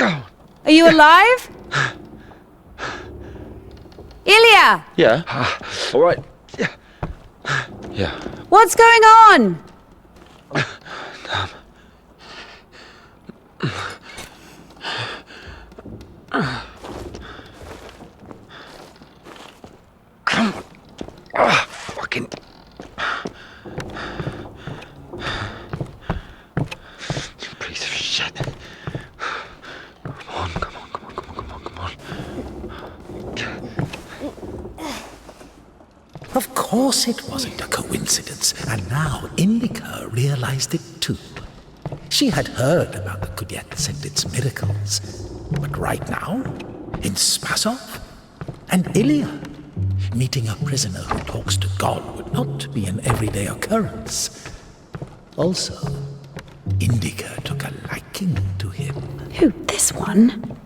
Are you alive? Ilya! Yeah. All right. Yeah. What's going on? Come on. Fucking. You piece of shit. Come on. Of course it wasn't a coincidence, and now Indika realized it too. She had heard about the Kudyets and its miracles, but right now, in Spasov and Ilya, meeting a prisoner who talks to God would not be an everyday occurrence. Also, Indika took a liking to him. Who, this one?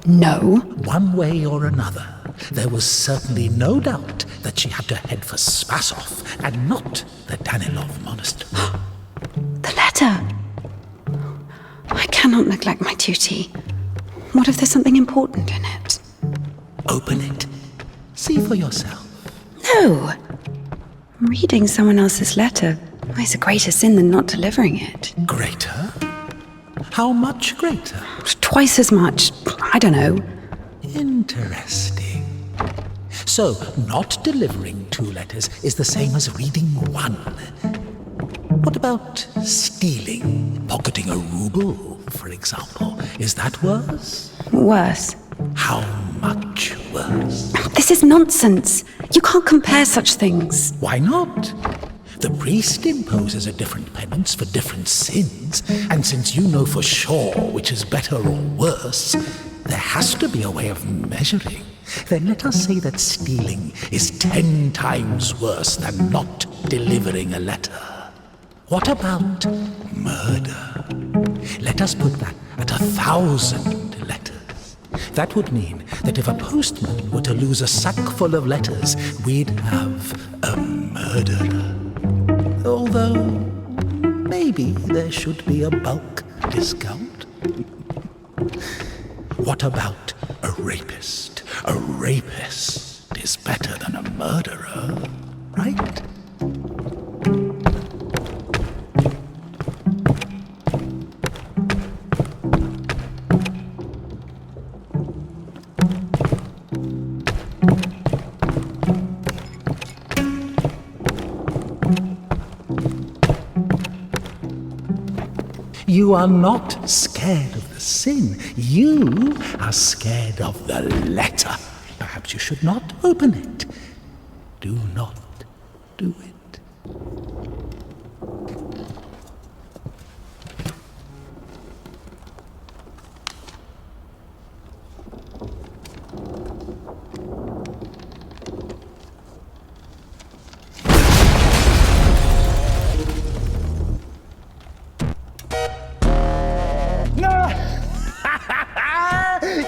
No. One way or another, there was certainly no doubt that she had to head for Spasov and not the Danilov monastery. The letter. I cannot neglect my duty. What if there's something important in it? Open it. See for yourself. No. Reading someone else's letter is a greater sin than not delivering it. Greater? How much greater? Twice as much. I don't know. Interesting. So, not delivering 2 letters is the same as reading 1. What about stealing? Pocketing a ruble, for example. Is that worse? Worse. How much worse? This is nonsense. You can't compare such things. Why not? The priest imposes a different penance for different sins, and since you know for sure which is better or worse, there has to be a way of measuring. Then let us say that stealing is 10 times worse than not delivering a letter. What about murder? Let us put that at 1,000 letters. That would mean that if a postman were to lose a sack full of letters, we'd have a murderer. Although, maybe there should be a bulk discount. What about a rapist? A rapist is better than a murderer, right? You are not scared of the sin. You are scared of the letter. Perhaps you should not open it. Do not do it.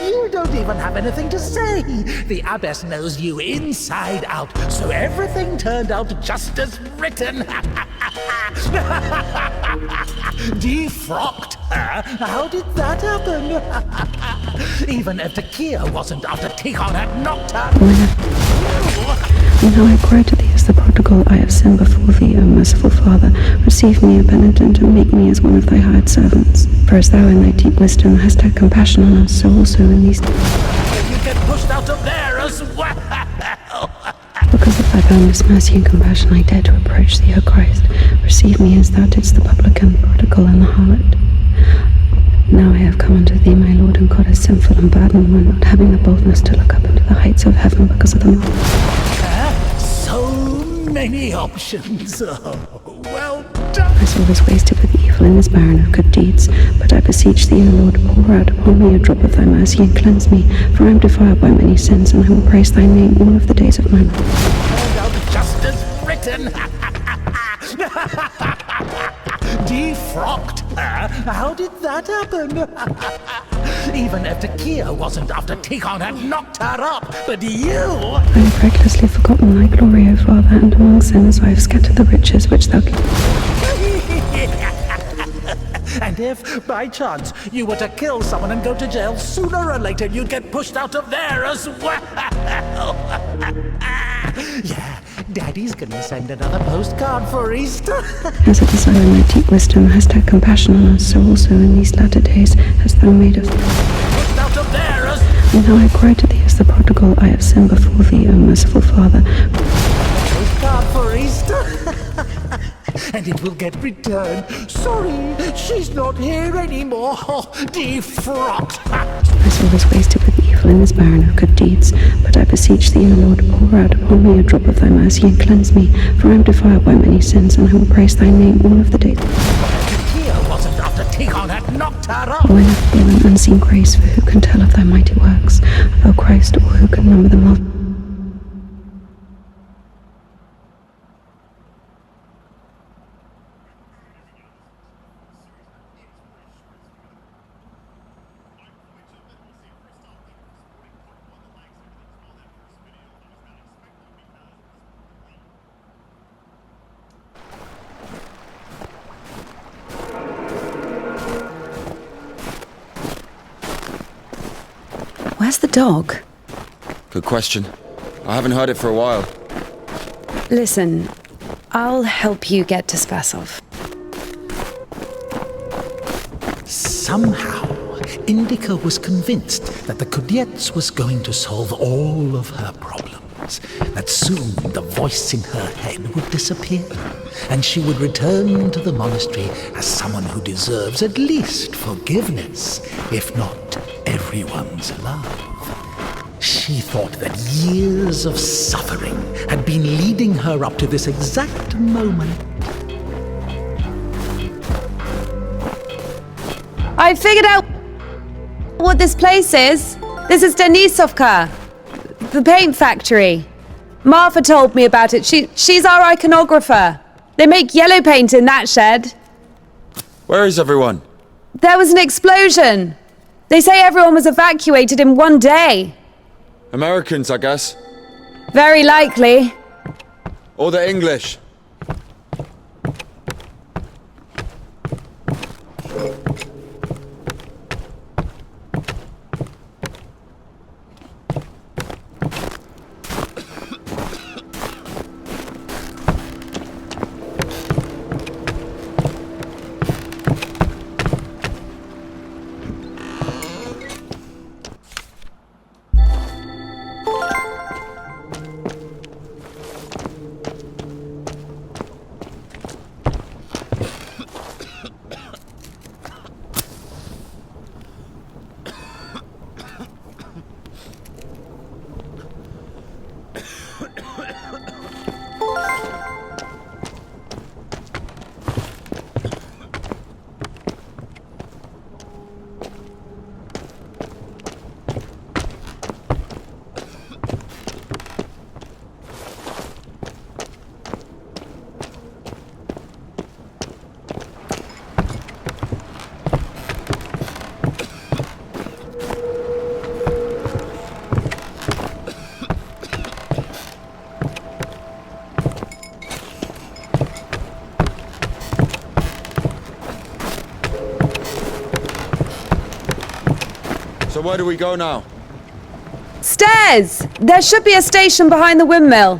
You don't even have anything to say. The abbess knows you inside out, so everything turned out just as written. Defrocked her? How did that happen? Even if Takia wasn't after Tikhon had knocked her. And now I cry to thee as the prodigal I have sinned before thee, O merciful Father. Receive me a penitent and make me as one of thy hired servants. For as thou in thy deep wisdom hast had compassion on us, so also in these days. You get pushed out of there as well. Because of thy boundless mercy and compassion I dare to approach thee, O Christ. Receive me as thou didst the publican, prodigal, and the harlot. Now I have come unto thee, my Lord and God, as sinful and burdened one, not having the boldness to look up into the heights of heaven because of the So many options. Oh, well done. My soul is wasted with evil and is barren of good deeds. But I beseech thee, O Lord, pour out upon me a drop of thy mercy and cleanse me, for I am defiled by many sins, and I will praise thy name all of the days of my life. Turned out just as written. Defrocked her? How did that happen? Even if Takia wasn't after Tikhon had knocked her up, but you... I have recklessly forgotten thy glory, O Father, and among sinners I have scattered the riches which thou gavest. And if, by chance, you were to kill someone and go to jail, sooner or later you'd get pushed out of there as well. Yeah, Daddy's gonna send another postcard for Easter. As a desire in my deep wisdom has had compassion on us, so also in these latter days hast thou made us. Pushed out of there as... And now I cry to thee as the prodigal, I have sinned before thee, O merciful Father. Postcard for Easter. And it will get returned. Sorry, she's not here anymore. Defrocked. My soul is wasted with evil and is barren of good deeds. But I beseech thee, O Lord, pour out upon me a drop of thy mercy and cleanse me, for I am defiled by many sins, and I will praise thy name all of the days. Kia wasn't after Tikhon had knocked her up. O ineffable and unseen grace, for who can tell of thy mighty works? O Christ, or who can number the multitude? Where's the dog? Good question. I haven't heard it for a while. Listen, I'll help you get to Spasov. Somehow, Indika was convinced that the Kudyets was going to solve all of her problems, that soon the voice in her head would disappear, and she would return to the monastery as someone who deserves at least forgiveness, if not everyone's love. She thought that years of suffering had been leading her up to this exact moment. I figured out what this place is. This is Denisovka, the paint factory. Martha told me about it. She's our iconographer. They make yellow paint in that shed. Where is everyone? There was an explosion. They say everyone was evacuated in one day. Americans, I guess. Very likely. Or the English. So where do we go now? Stairs! There should be a station behind the windmill.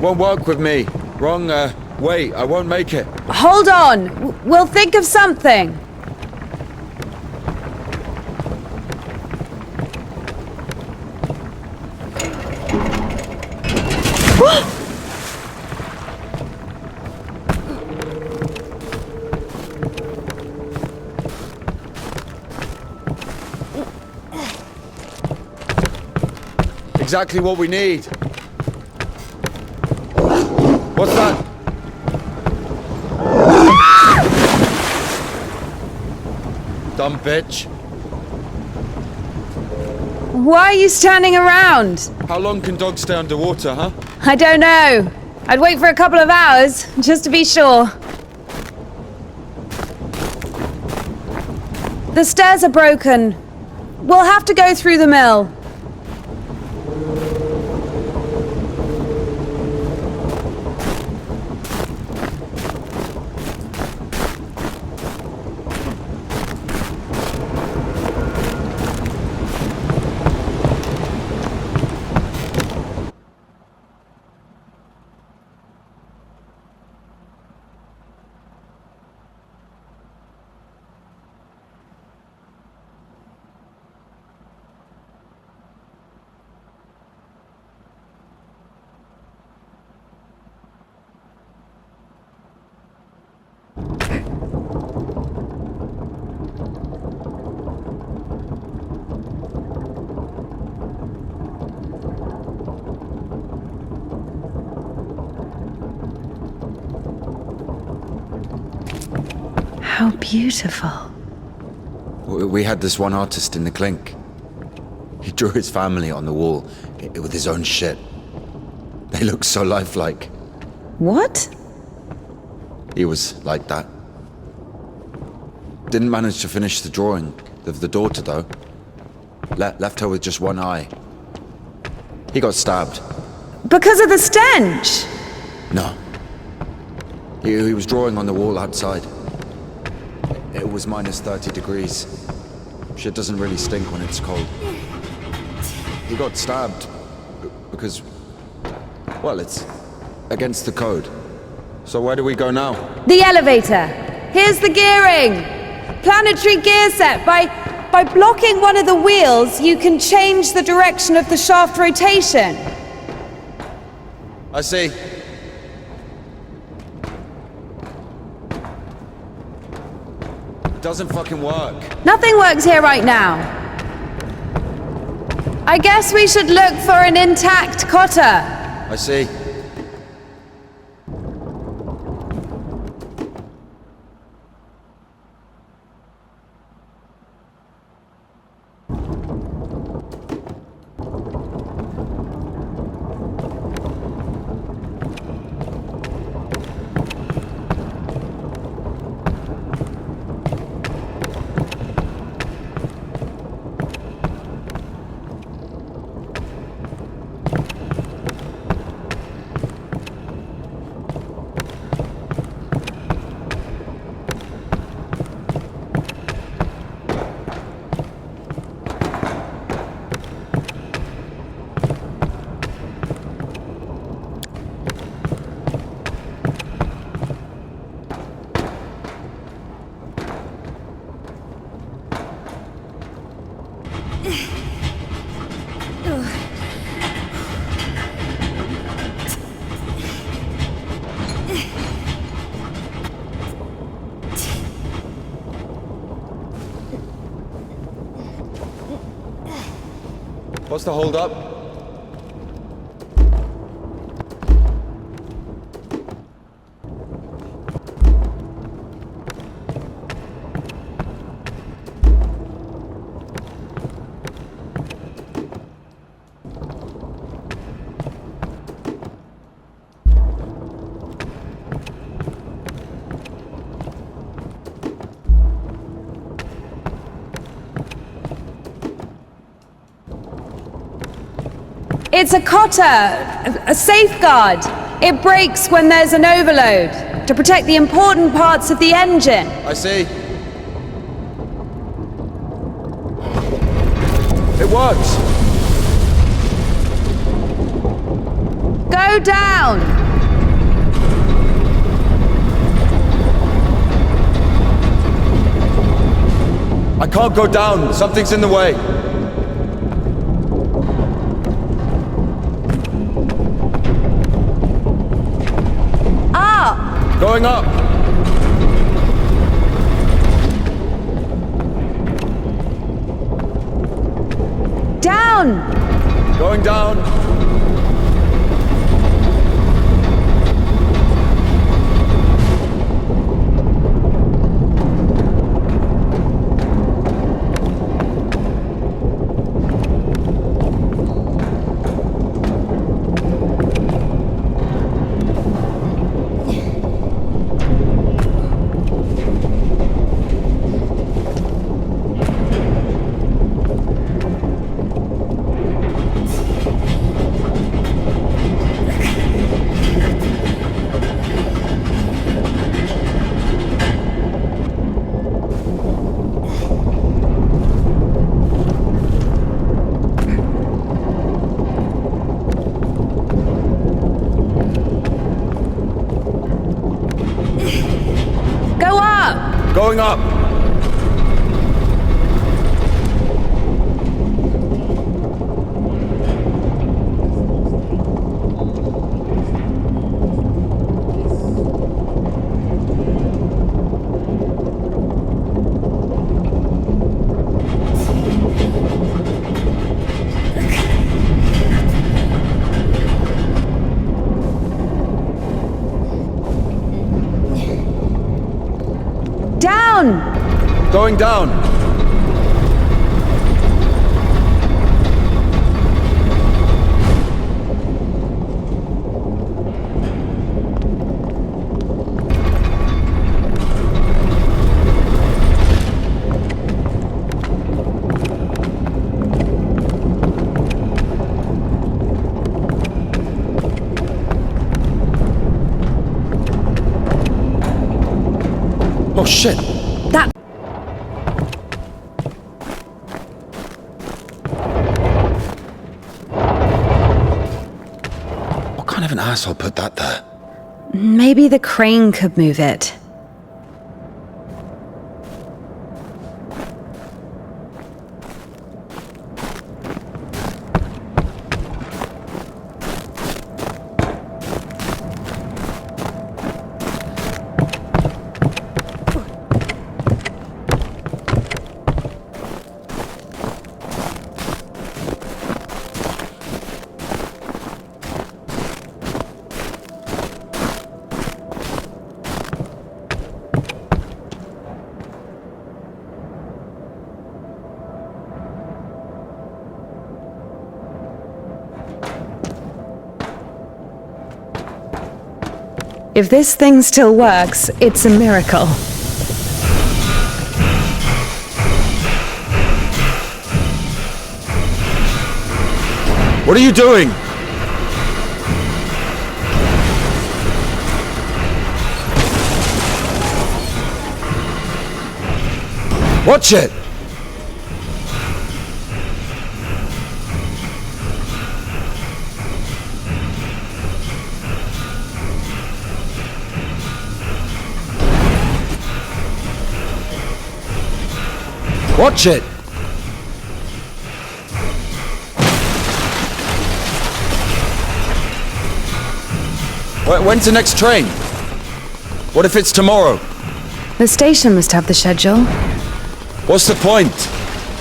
won't work with me. Wrong, way. I won't make it. Hold on. We'll think of something. Exactly what we need. What's that? Dumb bitch. Why are you standing around? How long can dogs stay underwater, huh? I don't know. I'd wait for a couple of hours, just to be sure. The stairs are broken. We'll have to go through the mill. How beautiful. We had this one artist in the clink. He drew his family on the wall with his own shit. They look so lifelike. What? He was like that. Didn't manage to finish the drawing of the daughter, though. Left her with just one eye. He got stabbed. Because of the stench? No. He was drawing on the wall outside. It was minus 30 degrees. Shit doesn't really stink when it's cold. He got stabbed because, well, it's against the code. So where do we go now? The elevator. Here's the gearing. Planetary gear set. By blocking one of the wheels, you can change the direction of the shaft rotation. I see. It doesn't fucking work. Nothing works here right now. I guess we should look for an intact cotter. I see. What's the hold up? It's a cotter, a safeguard. It breaks when there's an overload to protect the important parts of the engine. I see. It works. Go Go down! I can't go down. Something's in the way. Up! Going up. Down! Going down. Go up! Going up. Down! Going down. Oh shit! That... What kind of an asshole put that there? Maybe the crane could move it. If this thing still works, it's a miracle. What are you doing? Watch it! Watch it! When's the next train? What if it's tomorrow? The station must have the schedule. What's the point?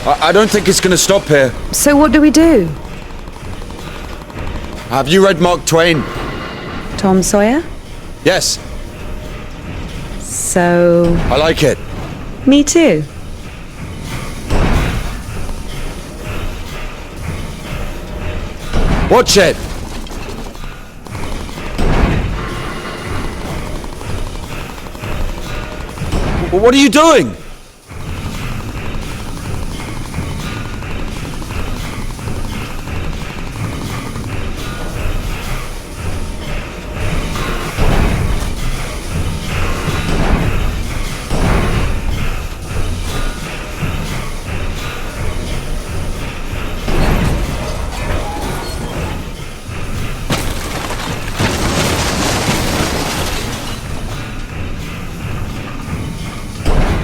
I don't think it's gonna stop here. So what do we do? Have you read Mark Twain? Tom Sawyer? Yes, So... I like it. me too. Watch it! What are you doing?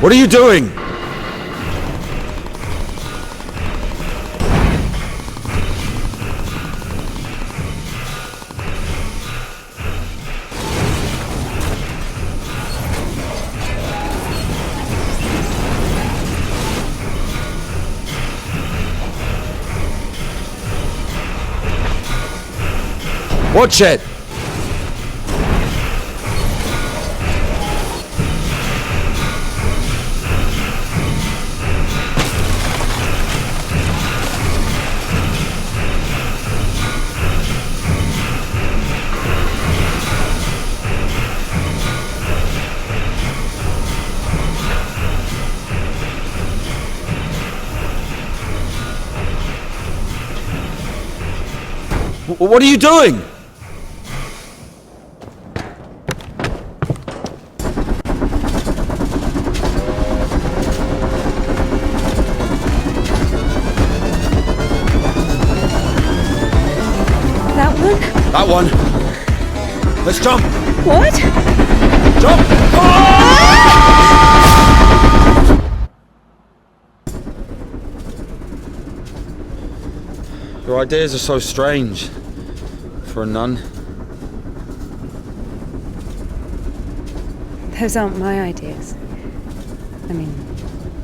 What are you doing? Watch it! What are you doing? That one? That one. Let's jump. What? Jump! Your ideas are so strange for a nun. Those aren't my ideas. I mean,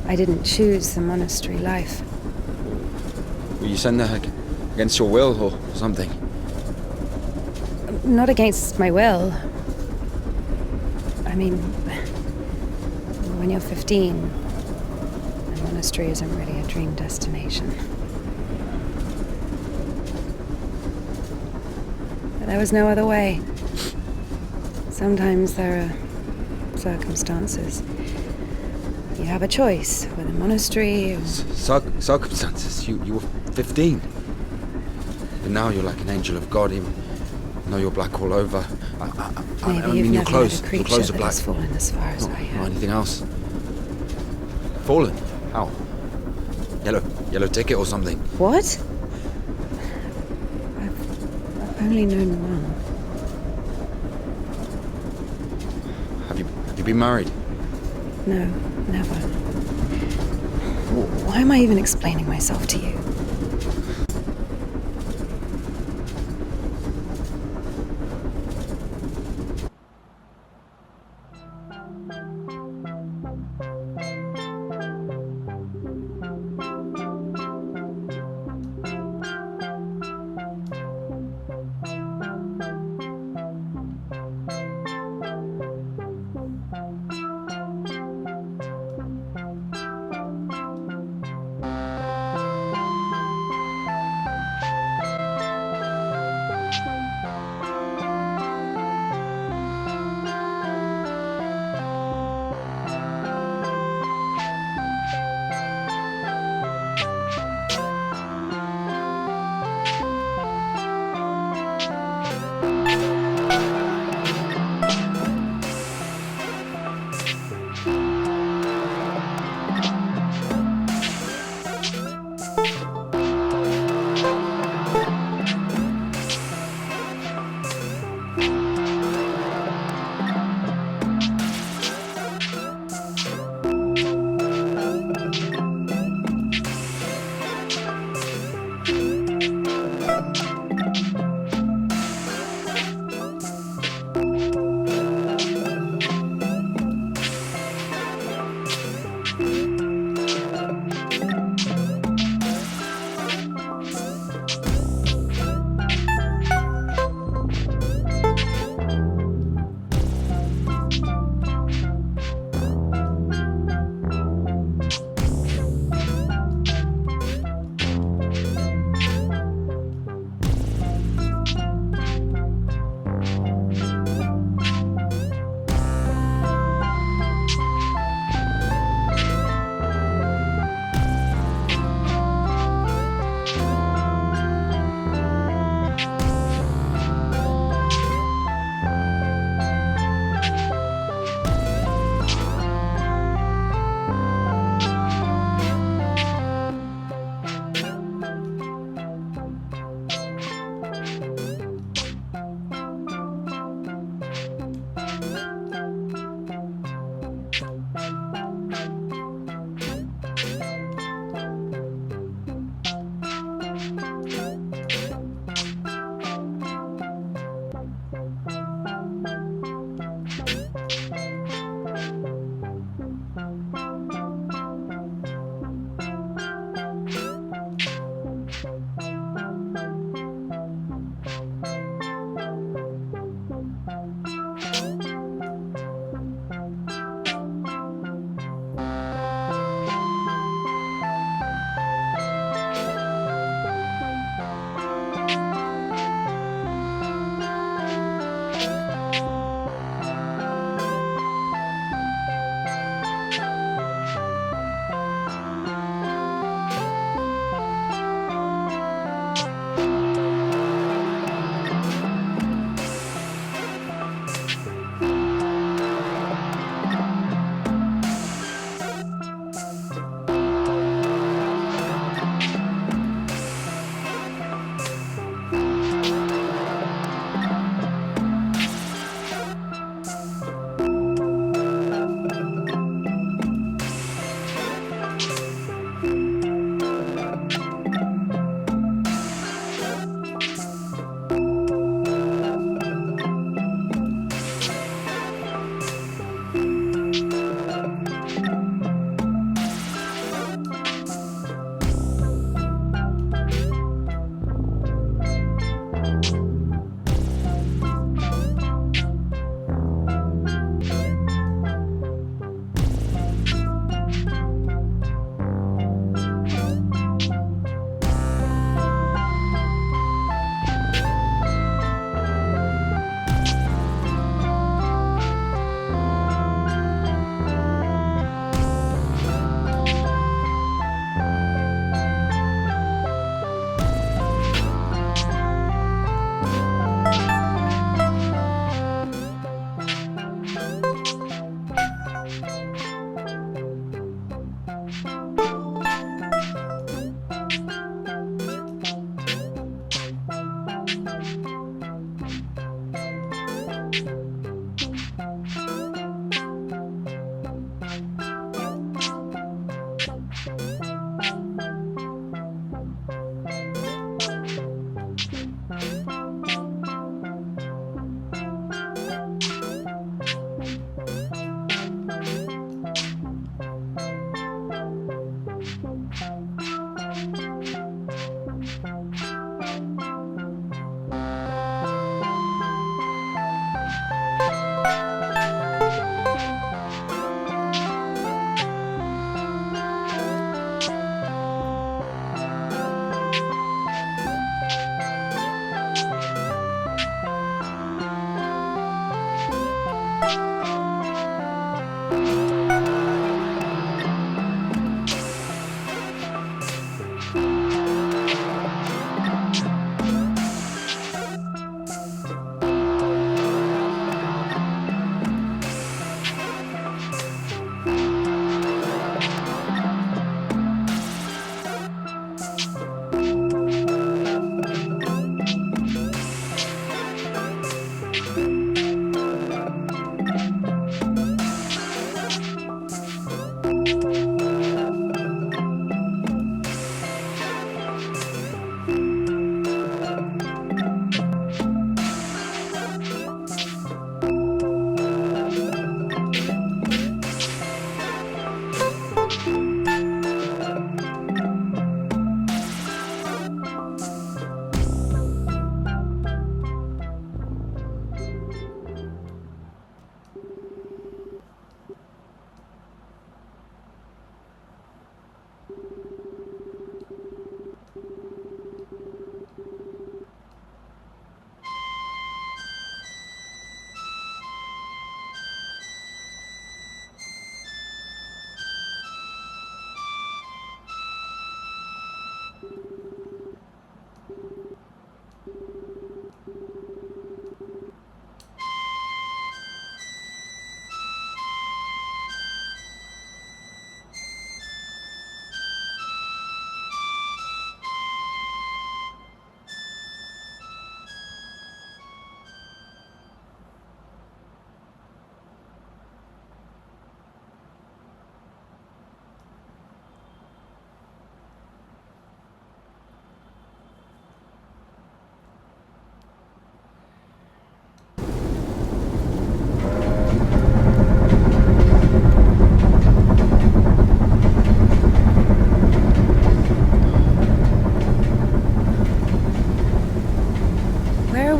I didn't choose the monastery life. Were you sent there against your will or something? Not against my will. I mean, when you're 15, a monastery isn't really a dream destination. But there was no other way. Sometimes there are circumstances. You have a choice with a monastery or... Circumstances? You were 15. But now you're like an angel of God. Even though you're black all over. Maybe I you've mean, your never clothes. met a Your creature clothes are that black. has fallen as far as I Not have. anything else. Fallen? How? Yellow ticket or something? What? I've only known one. Have you been married? No, never. Why am I even explaining myself to you?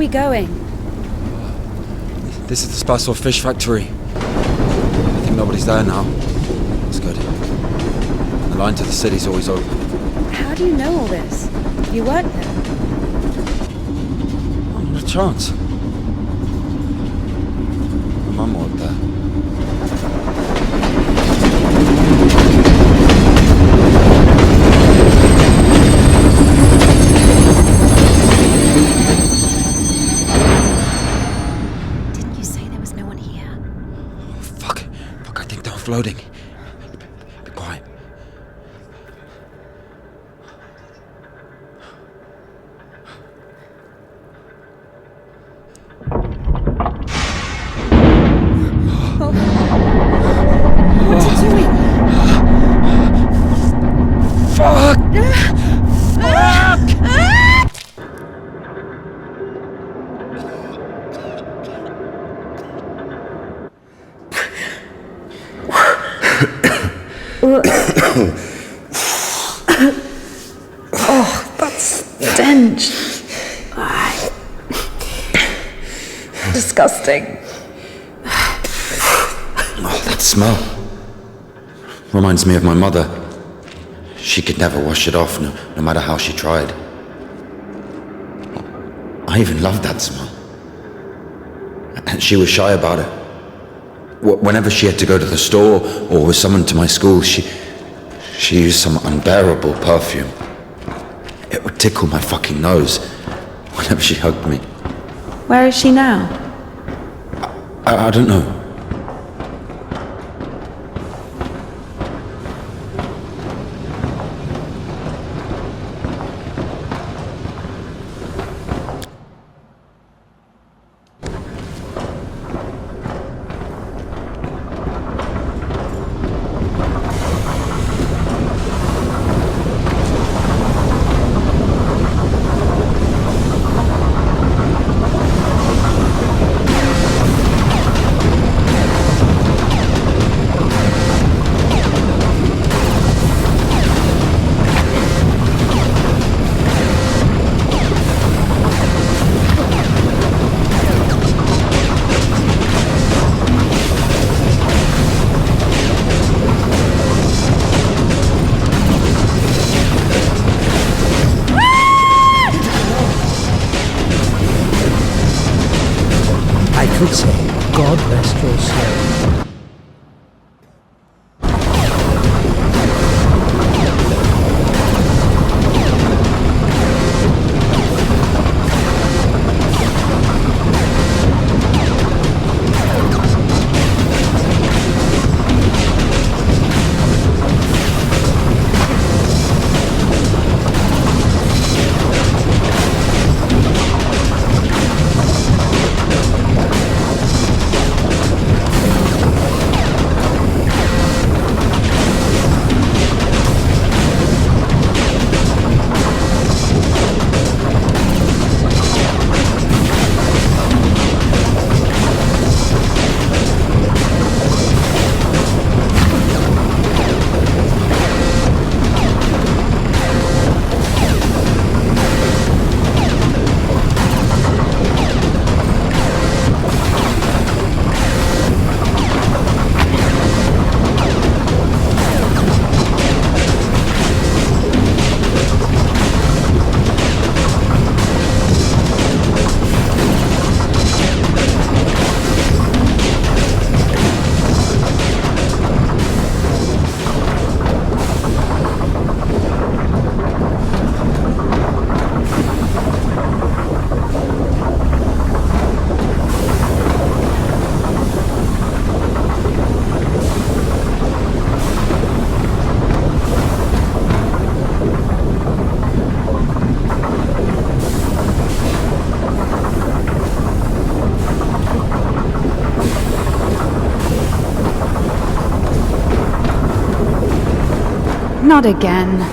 we going? This is the Spasor fish factory. I think nobody's there now. That's good. The line to the city's always open. How do you know all this? You work there? Oh, not a chance. My mum worked there. Didn't you say there was no one here? Oh, fuck, I think they're offloading. Be quiet. What are you doing? Fuck! Stench. Disgusting. Oh, that smell. Reminds me of my mother. She could never wash it off, no matter how she tried. I even loved that smell. And she was shy about it. Whenever she had to go to the store or was summoned to my school, she used some unbearable perfume. It would tickle my fucking nose whenever she hugged me. Where is she now? I don't know. I could say, God rest your soul. Not again.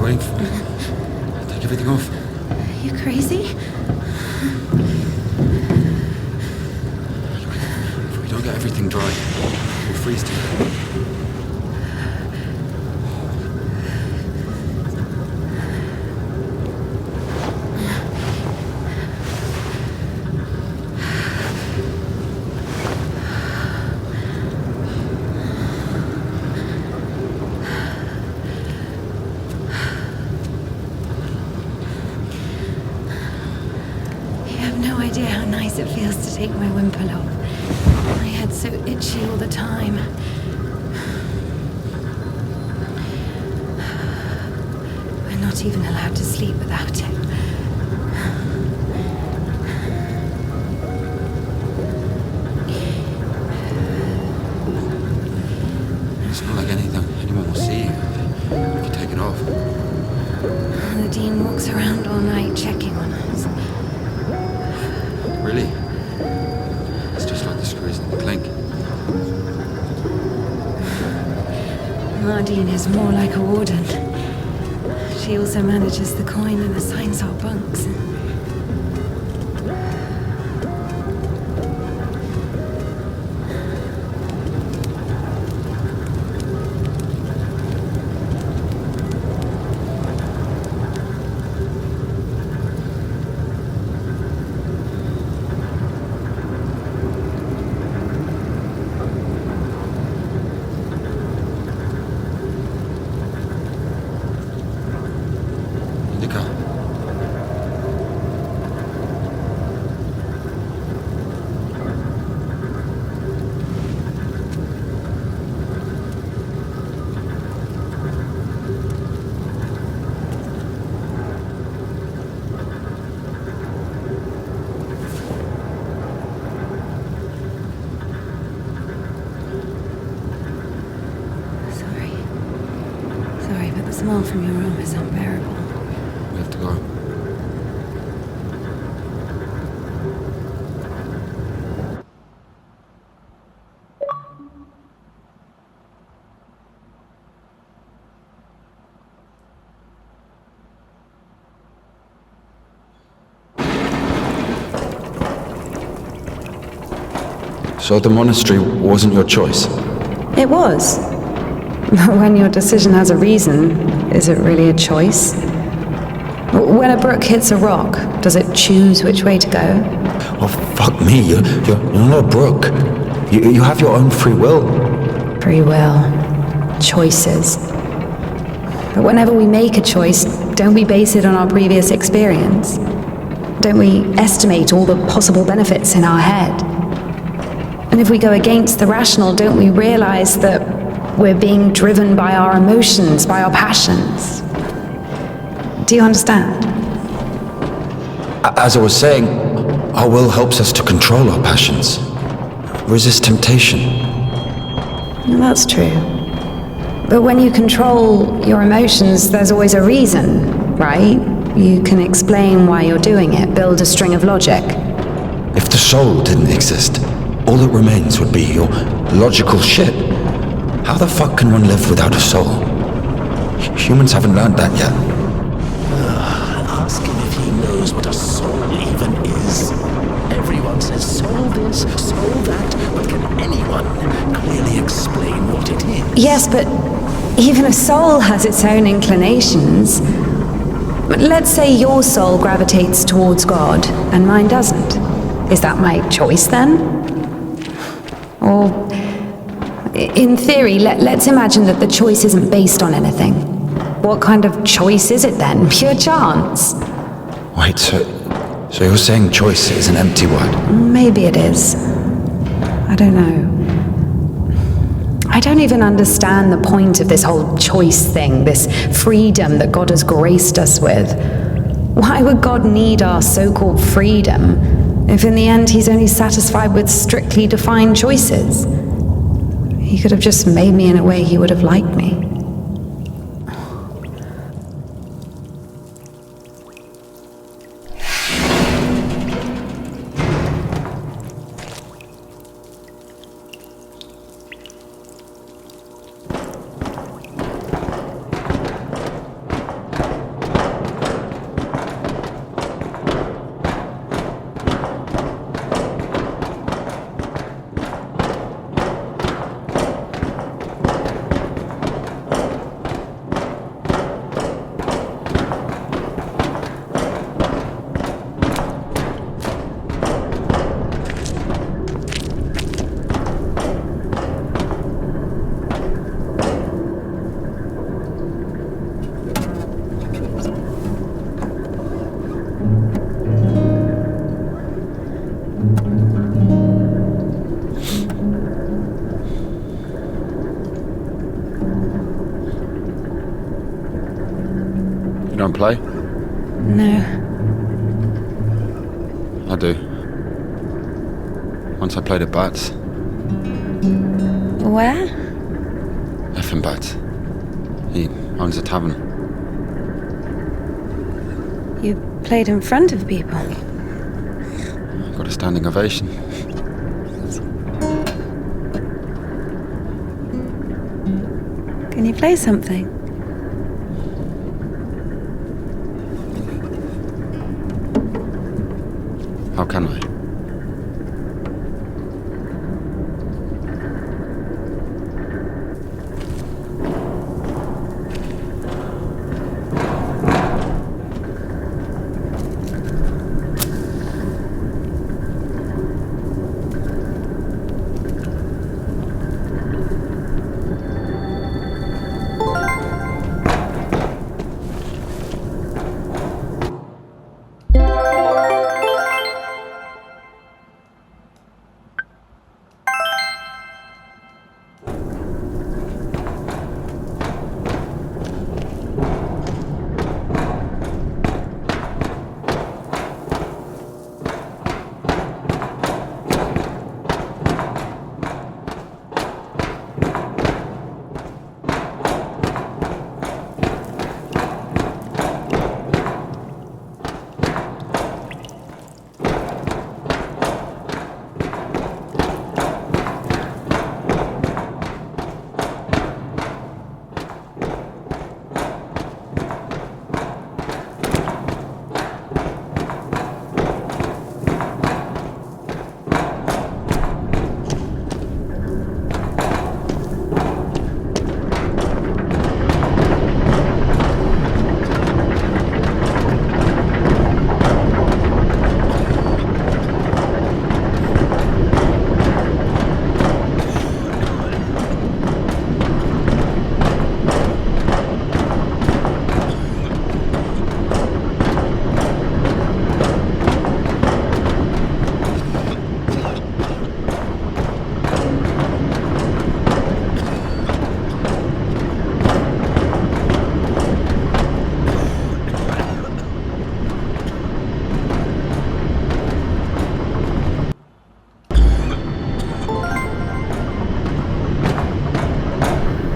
waiting for? Take everything off. Are you crazy? If we don't get everything dry, we'll freeze to death. Idea how nice it feels to take my wimple off. My head's so itchy all the time. We're not even allowed to sleep without it. It's not like anyone will see you if you take it off. The Dean walks around all night checking on us. Really? It's just like the screws in the clink. Nardine is more like a warden. She also manages the coin and assigns our bunks. Indika. Sorry, but the smell from your room is unbearable. We have to go. So the monastery wasn't your choice? It was. But when your decision has a reason, is it really a choice? When a brook hits a rock, does it choose which way to go? Oh, fuck me. You're not a brook. You have your own free will. Free will. Choices. But whenever we make a choice, don't we base it on our previous experience? Don't we estimate all the possible benefits in our head? And if we go against the rational, don't we realize that we're being driven by our emotions, by our passions? Do you understand? As I was saying, our will helps us to control our passions, resist temptation. That's true. But when you control your emotions, there's always a reason, right? You can explain why you're doing it, build a string of logic. If the soul didn't exist, all that remains would be your logical shit. How the fuck can one live without a soul? Humans haven't learned that yet. Ask him if he knows what a soul even is. Everyone says soul this, soul that, but can anyone clearly explain what it is? Yes, but even a soul has its own inclinations. But let's say your soul gravitates towards God and mine doesn't. Is that my choice then? Or, in theory, let's imagine that the choice isn't based on anything. What kind of choice is it then? Pure chance? Wait, so you're saying choice is an empty word? Maybe it is. I don't know. I don't even understand the point of this whole choice thing, this freedom that God has graced us with. Why would God need our so-called freedom if in the end he's only satisfied with strictly defined choices? He could have just made me in a way he would have liked me. don't play? No. I do. Once I played at Bats. Where? Effing Bats. He owns a tavern. You played in front of people. Got a standing ovation. Can you play something? How can I?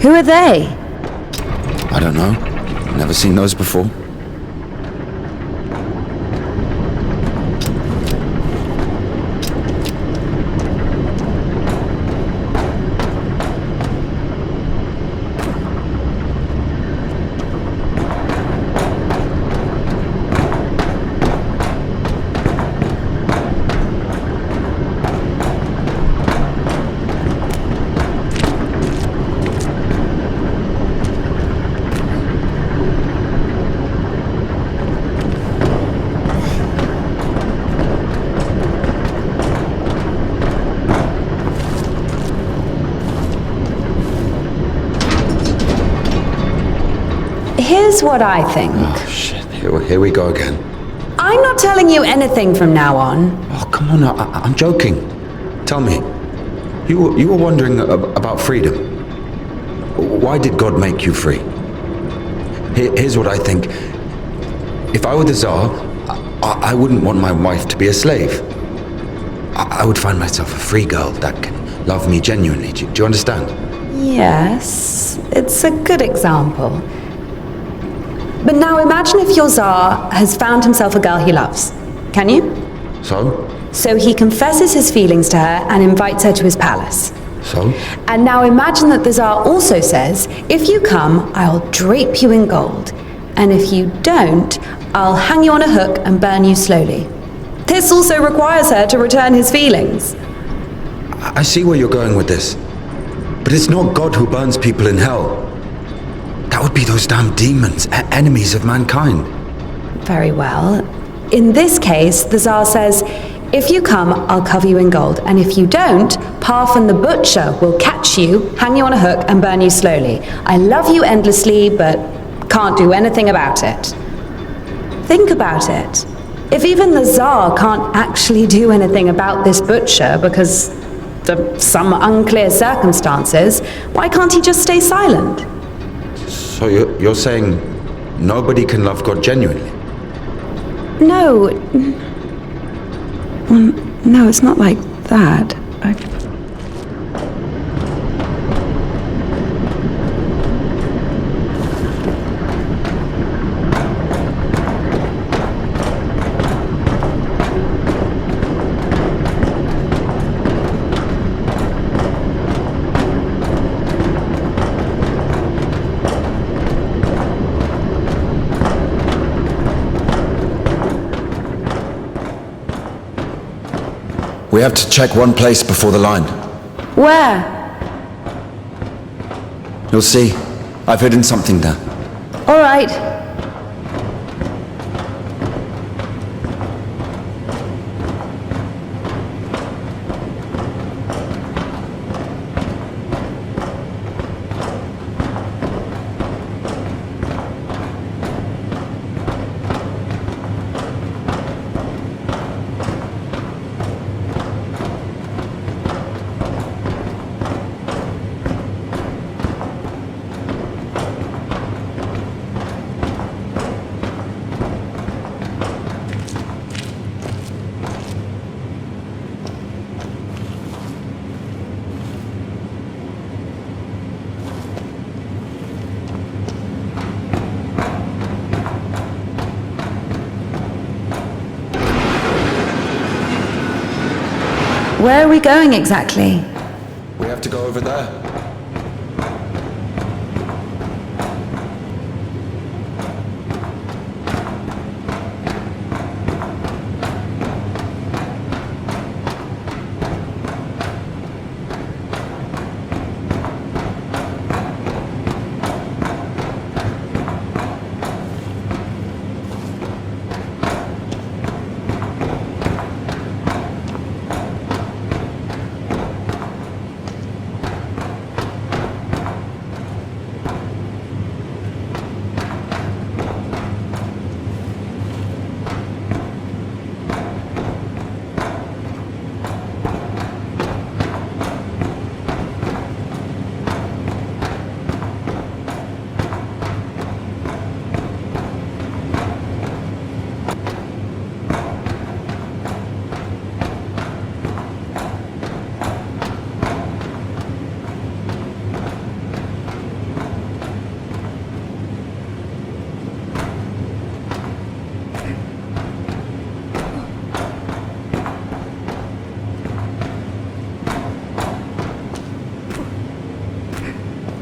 Who are they? I don't know. Never seen those before. Here's what I think. Oh, shit. Here we go again. I'm not telling you anything from now on. Oh, come on. I'm joking. Tell me. You were wondering about freedom. Why did God make you free? Here's what I think. If I were the Tsar, I wouldn't want my wife to be a slave. I would find myself a free girl that can love me genuinely. Do you understand? Yes, it's a good example. But now imagine if your Tsar has found himself a girl he loves. Can you? So? So he confesses his feelings to her and invites her to his palace. So? And now imagine that the Tsar also says, if you come, I'll drape you in gold. And if you don't, I'll hang you on a hook and burn you slowly. This also requires her to return his feelings. I see where you're going with this. But it's not God who burns people in hell. That would be those damn demons, enemies of mankind. Very well. In this case, the Tsar says, if you come, I'll cover you in gold, and if you don't, Parfan the butcher will catch you, hang you on a hook, and burn you slowly. I love you endlessly, but can't do anything about it. Think about it. If even the Tsar can't actually do anything about this butcher because of some unclear circumstances, why can't he just stay silent? So you're saying Nobody can love God genuinely. No. Well, no, it's not like that. We have to check one place before the line. Where? You'll see. I've hidden something there. All right. Where are we going exactly? We have to go over there.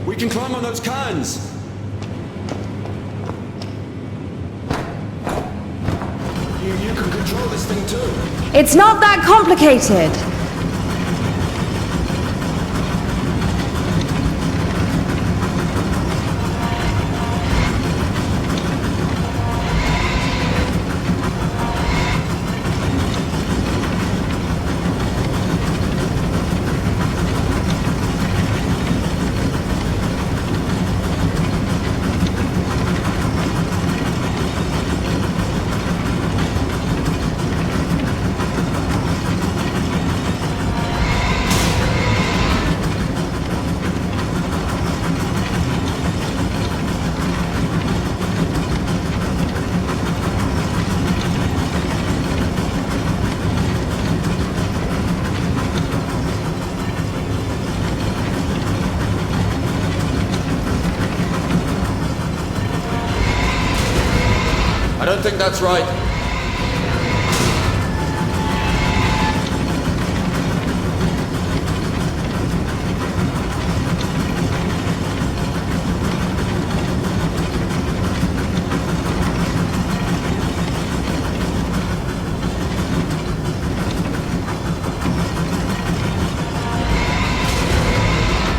We can climb on those cans! You can control this thing too. It's not that complicated. I don't think that's right.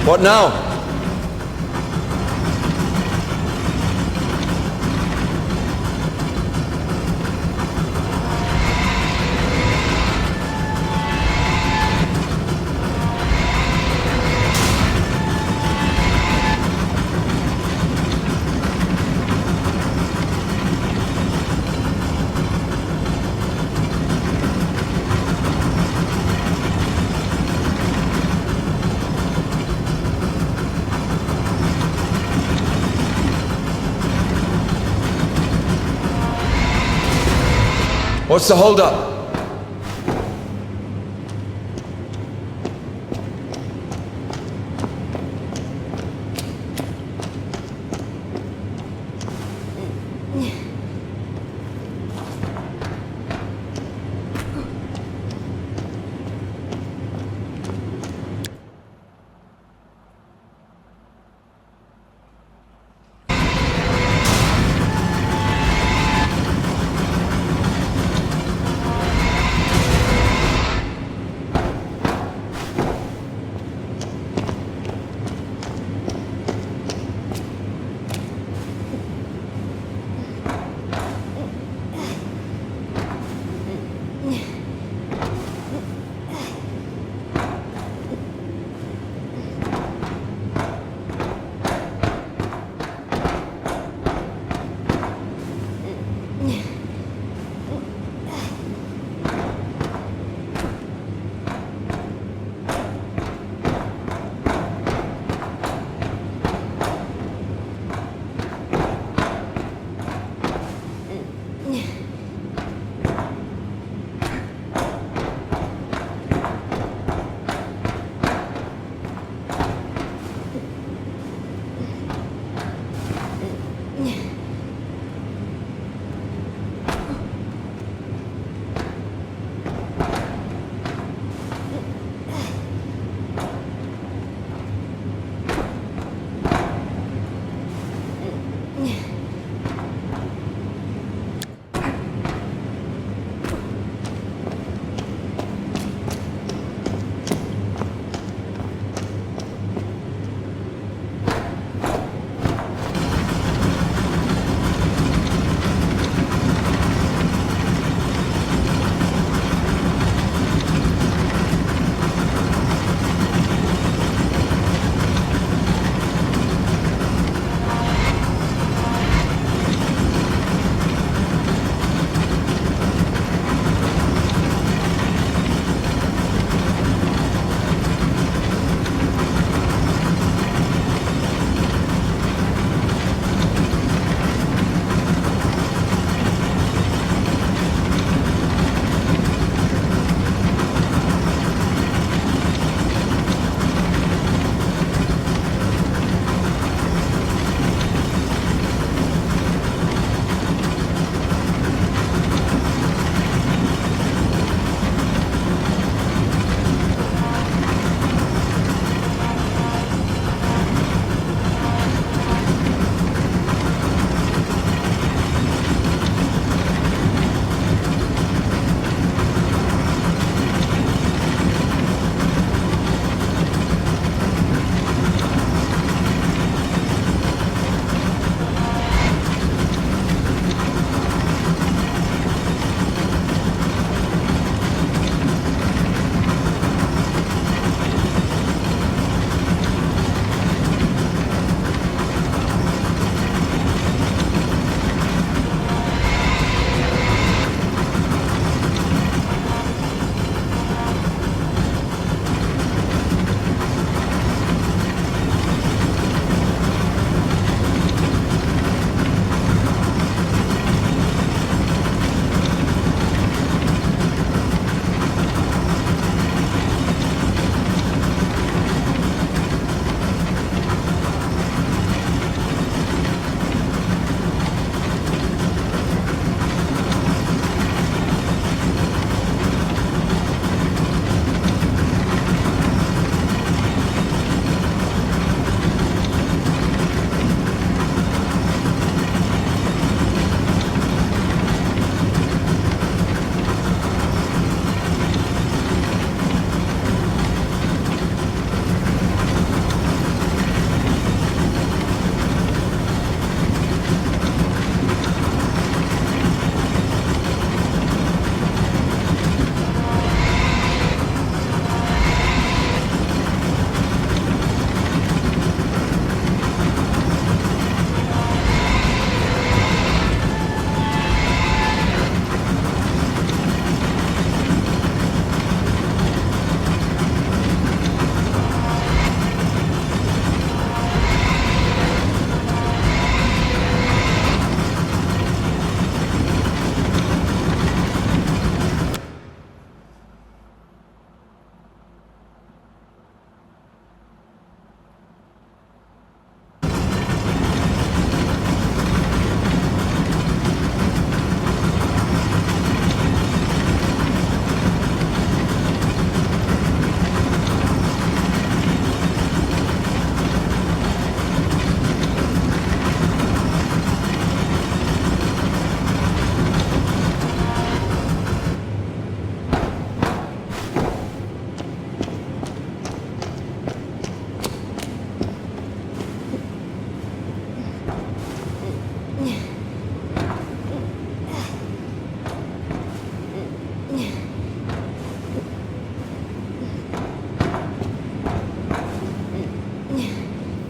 What now? What's the holdup?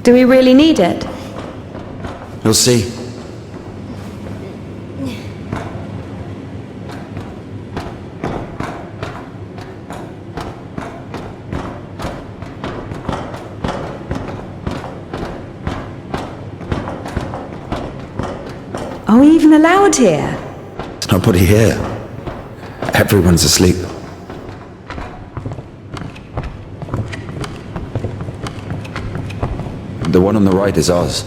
Do we really need it? You'll see. Are we even allowed here? There's nobody here. Everyone's asleep. The one on the right is ours.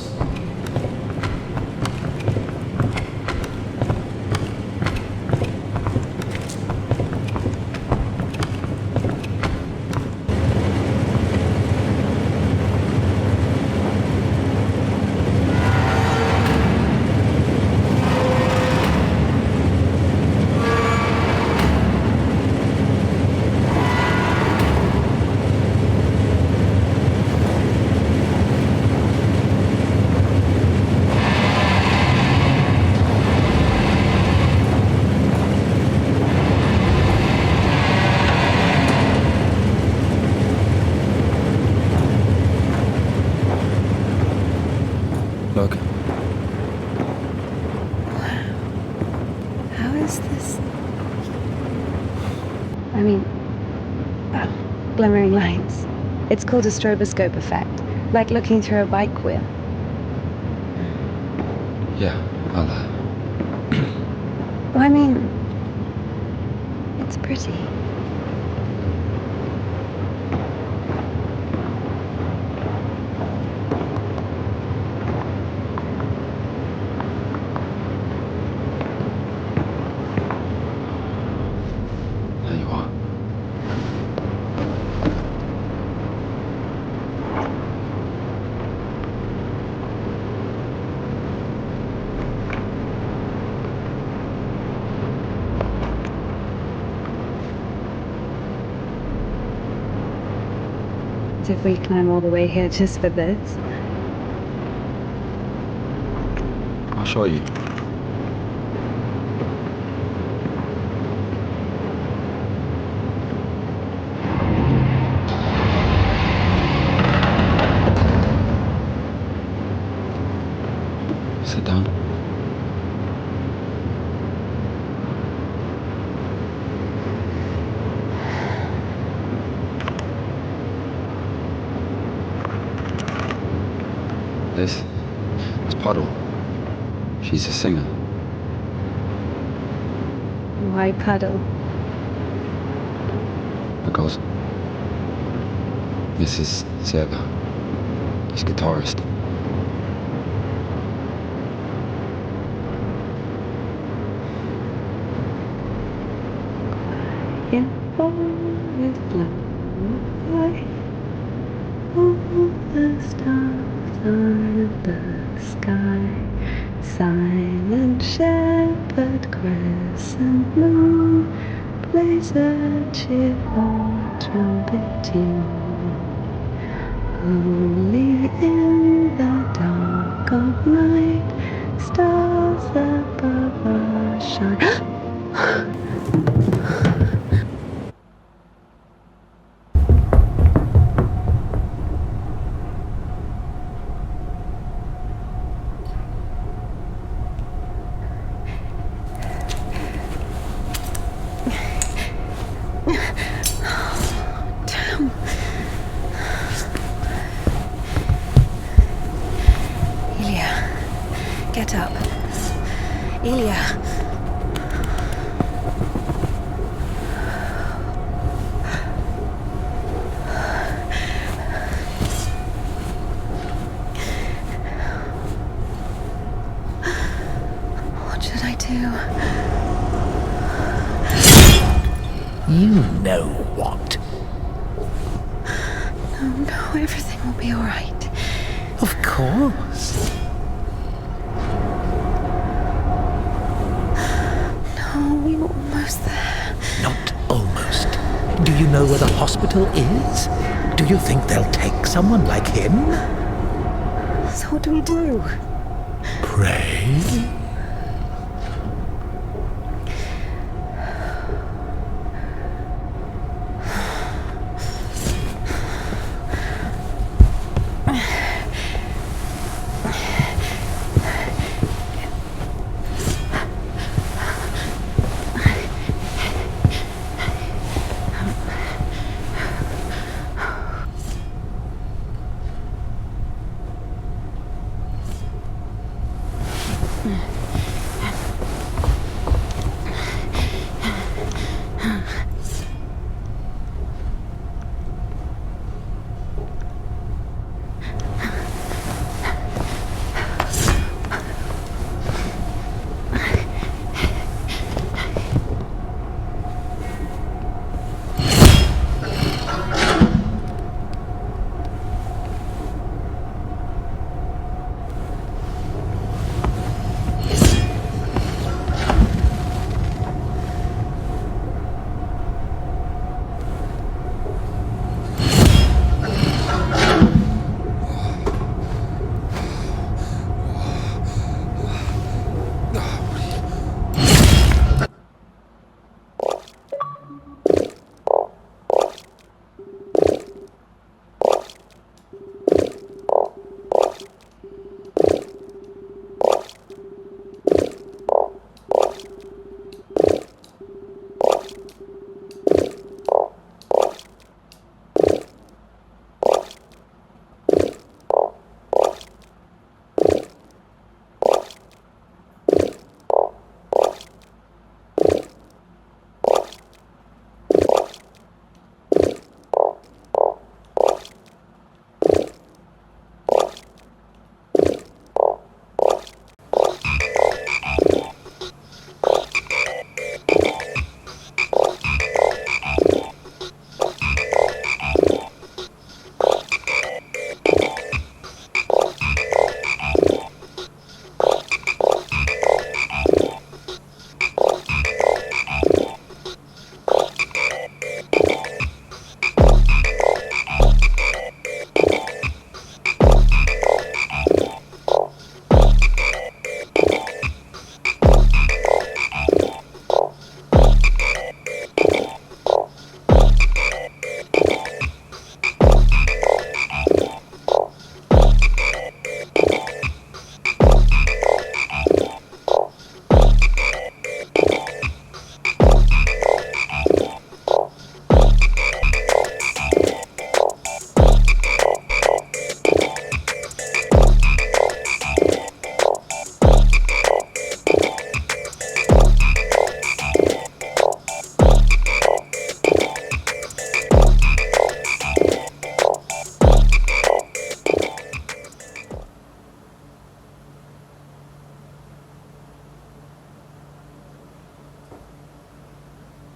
Look. How is this? I mean, glimmering lights. It's called a stroboscope effect, like looking through a bike wheel. Yeah, I'll, Well, I mean, it's pretty. There you are. As if we climb all the way here just for this. I'll show you. Sit down. This Puddle. She's a singer. Why Puddle? Because Mrs. Seva is guitarist. Yeah, always blue. All the stars are in the sky. Silent shepherd, crescent moon, plays a cheerful trumpet tune. Only in the dark of night, stars above us shine. Get up. Ilya. What should I do? You know what? No, everything will be all right. Of course. No, we were almost there. Not almost. Do you know where the hospital is? Do you think they'll take someone like him? So what do we do? Pray? Hmm.